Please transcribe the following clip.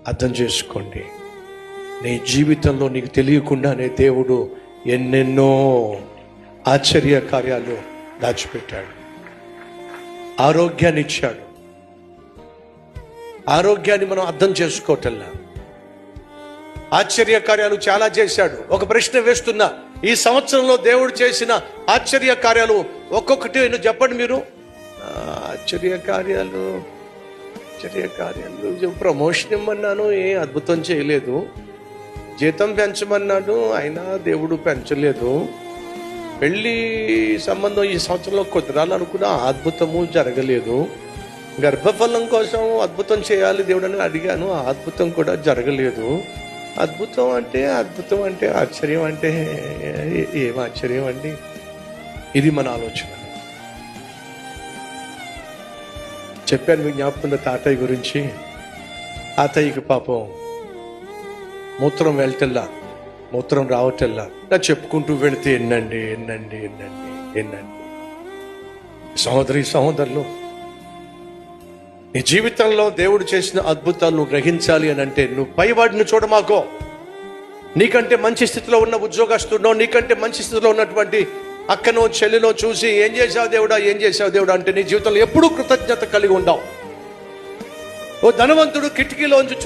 అర్థం చేసుకోండి, నీ జీవితంలో నీకు తెలియకుండానే దేవుడు ఎన్నెన్నో ఆశ్చర్య కార్యాలు దాచిపెట్టాడు. ఆరోగ్యాన్ని ఇచ్చాడు. ఆరోగ్యాన్ని మనం అర్థం చేసుకోవటంలా. ఆశ్చర్య కార్యాలు చాలా చేశాడు. ఒక ప్రశ్న వేస్తున్నా, ఈ సంవత్సరంలో దేవుడు చేసిన ఆశ్చర్య కార్యాలు ఒక్కొక్కటి చెప్పండి మీరు. ఆశ్చర్య కార్యాలు ప్రమోషన్ ఇమ్మన్నాను, ఏ అద్భుతం చేయలేదు. జీతం పెంచమన్నాడు, అయినా దేవుడు పెంచలేదు. పెళ్ళి సంబంధం ఈ సంవత్సరంలో కుదరాలనుకున్నా అద్భుతము జరగలేదు. గర్భఫలం కోసం అద్భుతం చేయాలి దేవుడు అని అడిగాను, ఆ అద్భుతం కూడా జరగలేదు. అద్భుతం అంటే ఆశ్చర్యం అంటే ఏం ఆశ్చర్యం అండి? ఇది మన ఆలోచన. చెప్పాను మీకు జ్ఞాపకం తాతయ్య గురించి. తాతయ్యకి పాపం మూత్రం వెళ్ళటల్లా, మూత్రం రావటల్లా. నా చెప్పుకుంటూ వెళితే ఎన్నండి. సహోదరులు, నీ జీవితంలో దేవుడు చేసిన అద్భుతాలు నువ్వు గ్రహించాలి అని అంటే నువ్వు పైవాడిని చూడమాకో. నీకంటే మంచి స్థితిలో ఉన్న ఉద్యోగస్తున్నో, నీకంటే మంచి స్థితిలో ఉన్నటువంటి అక్కనో చెల్లినో చూసి ఏం చేశావు దేవుడా అంటే నీ జీవితంలో ఎప్పుడూ కృతజ్ఞత కలిగి ఉండవు. ఓ ధనవంతుడు కిటికీలోంచి